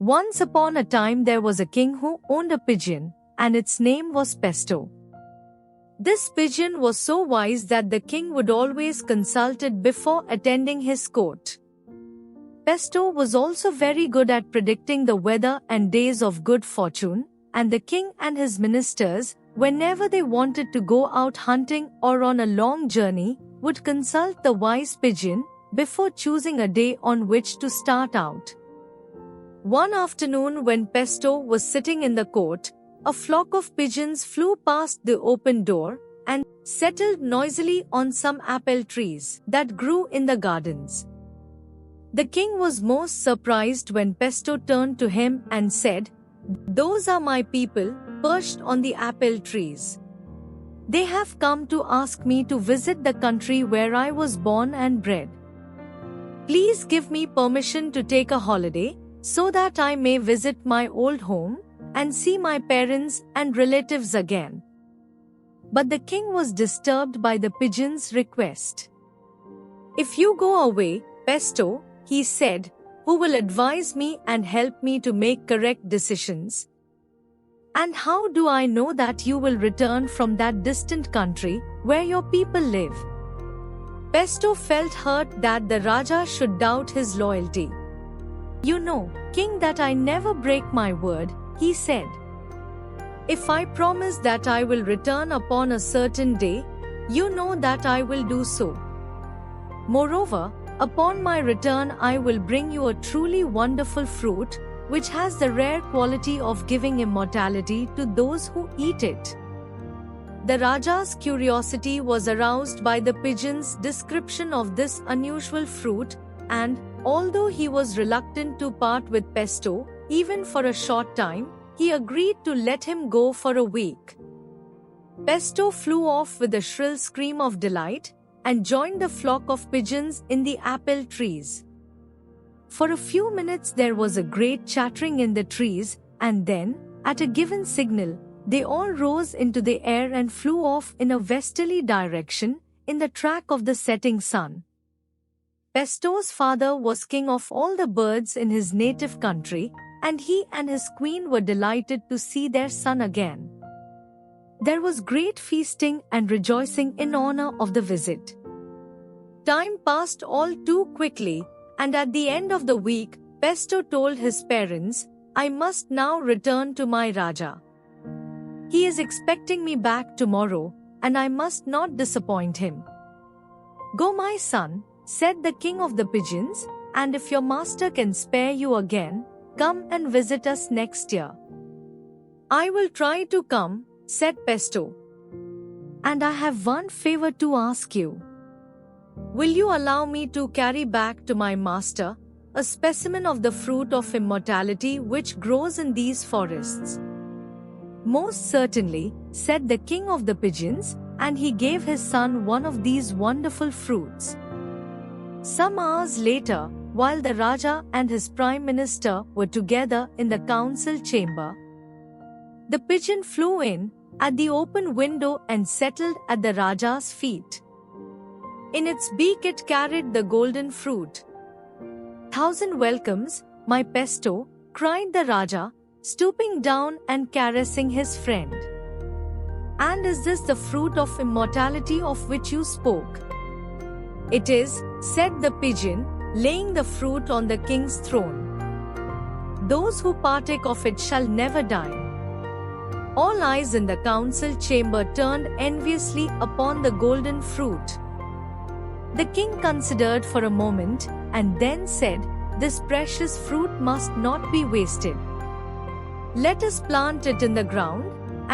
Once upon a time there was a king who owned a pigeon, and its name was Pesto. This pigeon was so wise that the king would always consult it before attending his court. Pesto was also very good at predicting the weather and days of good fortune, and the king and his ministers, whenever they wanted to go out hunting or on a long journey, would consult the wise pigeon before choosing a day on which to start out. One afternoon when Pesto was sitting in the court, a flock of pigeons flew past the open door and settled noisily on some apple trees that grew in the gardens. The king was most surprised when Pesto turned to him and said, "Those are my people, perched on the apple trees. They have come to ask me to visit the country where I was born and bred. Please give me permission to take a holiday, so that I may visit my old home and see my parents and relatives again." But the king was disturbed by the pigeon's request. "If you go away, Pesto," he said, "who will advise me and help me to make correct decisions? And how do I know that you will return from that distant country where your people live?" Pesto felt hurt that the Raja should doubt his loyalty. "You know, king, that I never break my word," he said. "If I promise that I will return upon a certain day, you know that I will do so. Moreover, upon my return I will bring you a truly wonderful fruit, which has the rare quality of giving immortality to those who eat it." The Raja's curiosity was aroused by the pigeon's description of this unusual fruit, and, although he was reluctant to part with Pesto, even for a short time, he agreed to let him go for a week. Pesto flew off with a shrill scream of delight, and joined the flock of pigeons in the apple trees. For a few minutes there was a great chattering in the trees, and then, at a given signal, they all rose into the air and flew off in a westerly direction, in the track of the setting sun. Pesto's father was king of all the birds in his native country, and he and his queen were delighted to see their son again. There was great feasting and rejoicing in honor of the visit. Time passed all too quickly, and at the end of the week, Pesto told his parents, "I must now return to my Raja. He is expecting me back tomorrow, and I must not disappoint him." "Go, my son," said the king of the pigeons, "and if your master can spare you again, come and visit us next year." "I will try to come," said Pesto. "And I have one favor to ask you. Will you allow me to carry back to my master a specimen of the fruit of immortality which grows in these forests?" "Most certainly," said the king of the pigeons, and he gave his son one of these wonderful fruits. Some hours later, while the Raja and his prime minister were together in the council chamber, the pigeon flew in at the open window and settled at the Raja's feet. In its beak it carried the golden fruit. "Thousand welcomes, my Pesto," cried the Raja, stooping down and caressing his friend. "And is this the fruit of immortality of which you spoke?" "It is," said the pigeon, laying the fruit on the king's throne. "Those who partake of it shall never die." All eyes in the council chamber turned enviously upon the golden fruit. The king considered for a moment, and then said, "This precious fruit must not be wasted. Let us plant it in the ground,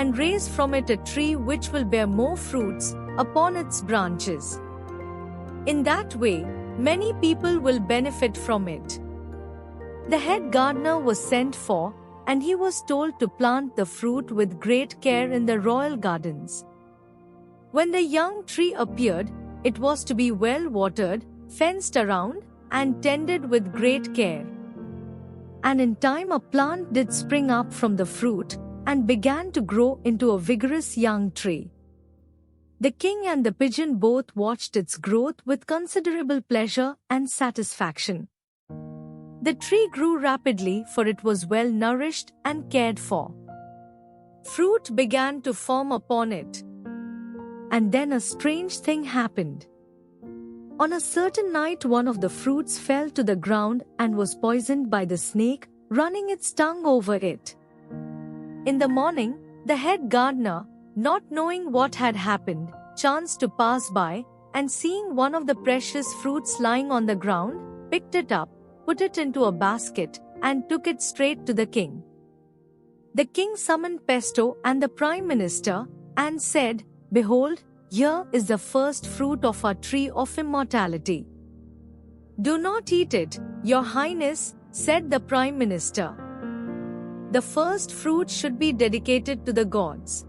and raise from it a tree which will bear more fruits upon its branches. In that way, many people will benefit from it." The head gardener was sent for, and he was told to plant the fruit with great care in the royal gardens. When the young tree appeared, it was to be well watered, fenced around, and tended with great care. And in time a plant did spring up from the fruit, and began to grow into a vigorous young tree. The king and the pigeon both watched its growth with considerable pleasure and satisfaction. The tree grew rapidly, for it was well nourished and cared for. Fruit began to form upon it. And then a strange thing happened. On a certain night, one of the fruits fell to the ground and was poisoned by the snake, running its tongue over it. In the morning, the head gardener, not knowing what had happened, chanced to pass by, and seeing one of the precious fruits lying on the ground, picked it up, put it into a basket, and took it straight to the king. The king summoned Pesto and the prime minister, and said, "Behold, here is the first fruit of our tree of immortality. Do not eat it, your highness," said the prime minister. "The first fruit should be dedicated to the gods."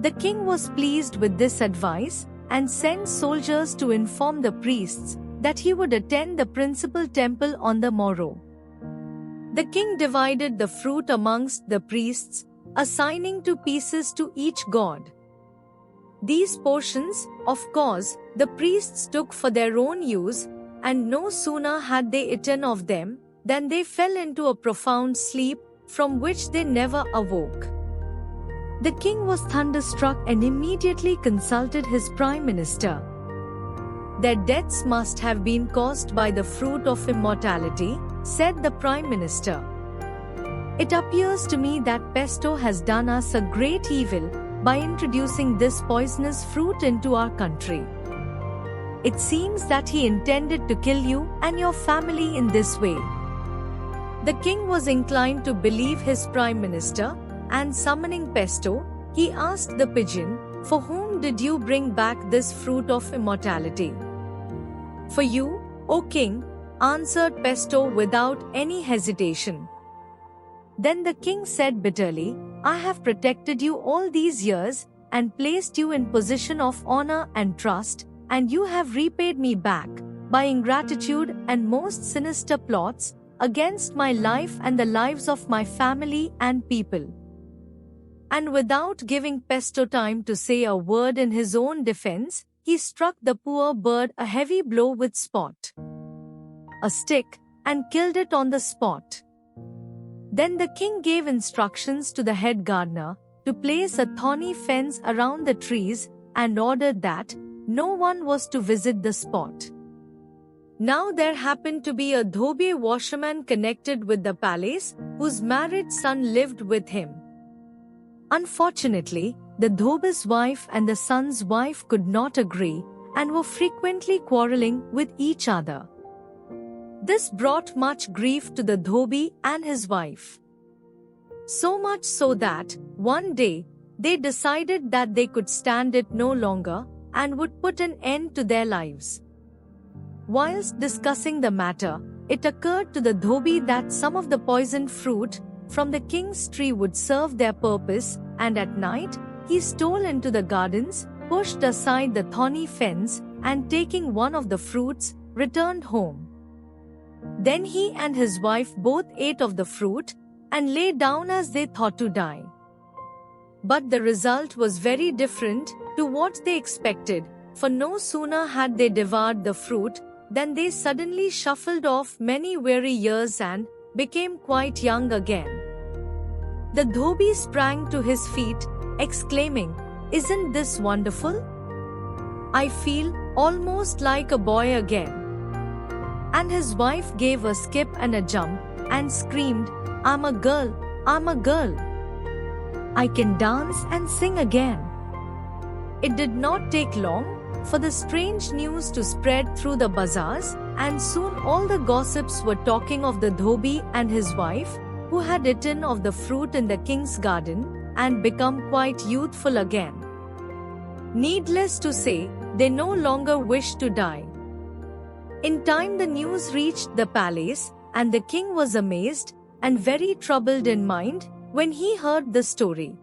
The king was pleased with this advice, and sent soldiers to inform the priests that he would attend the principal temple on the morrow. The king divided the fruit amongst the priests, assigning 2 pieces to each god. These portions, of course, the priests took for their own use, and no sooner had they eaten of them, than they fell into a profound sleep, from which they never awoke. The king was thunderstruck and immediately consulted his prime minister. "Their deaths must have been caused by the fruit of immortality," said the prime minister. "It appears to me that Pesto has done us a great evil by introducing this poisonous fruit into our country. It seems that he intended to kill you and your family in this way." The king was inclined to believe his prime minister, and summoning Pesto, he asked the pigeon, "For whom did you bring back this fruit of immortality?" "For you, O king," answered Pesto without any hesitation. Then the king said bitterly, "I have protected you all these years, and placed you in position of honor and trust, and you have repaid me back, by ingratitude and most sinister plots, against my life and the lives of my family and people." And without giving Pesto time to say a word in his own defense, he struck the poor bird a heavy blow with a stick, and killed it on the spot. Then the king gave instructions to the head gardener to place a thorny fence around the trees, and ordered that no one was to visit the spot. Now there happened to be a Dhobe washerman connected with the palace, whose married son lived with him. Unfortunately, the Dhobe's wife and the son's wife could not agree, and were frequently quarreling with each other. This brought much grief to the Dhobe and his wife. So much so that, one day, they decided that they could stand it no longer, and would put an end to their lives. Whilst discussing the matter, it occurred to the Dhobe that some of the poisoned fruit from the king's tree would serve their purpose, and at night, he stole into the gardens, pushed aside the thorny fence, and taking one of the fruits, returned home. Then he and his wife both ate of the fruit, and lay down as they thought to die. But the result was very different to what they expected, for no sooner had they devoured the fruit, than they suddenly shuffled off many weary years and became quite young again. The Dhobe sprang to his feet, exclaiming, "Isn't this wonderful? I feel almost like a boy again." And his wife gave a skip and a jump, and screamed, "I'm a girl, I'm a girl. I can dance and sing again." It did not take long for the strange news to spread through the bazaars, and soon all the gossips were talking of the Dhobe and his wife, who had eaten of the fruit in the king's garden, and become quite youthful again. Needless to say, they no longer wished to die. In time the news reached the palace, and the king was amazed, and very troubled in mind, when he heard the story.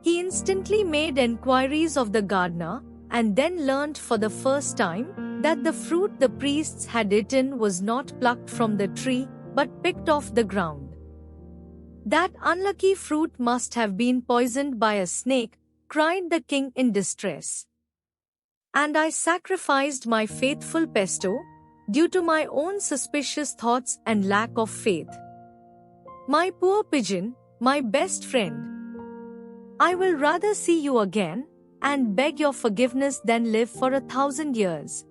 He instantly made enquiries of the gardener, and then learnt for the first time, that the fruit the priests had eaten was not plucked from the tree, but picked off the ground. "That unlucky fruit must have been poisoned by a snake," cried the king in distress. "And I sacrificed my faithful Pesto, due to my own suspicious thoughts and lack of faith. My poor pigeon, my best friend. I will rather see you again and beg your forgiveness than live for 1,000 years.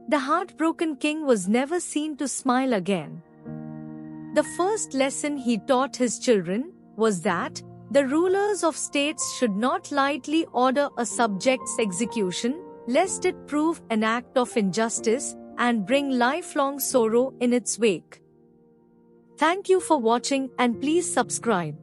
The heartbroken king was never seen to smile again. The first lesson he taught his children was that the rulers of states should not lightly order a subject's execution, lest it prove an act of injustice and bring lifelong sorrow in its wake. Thank you for watching and please subscribe.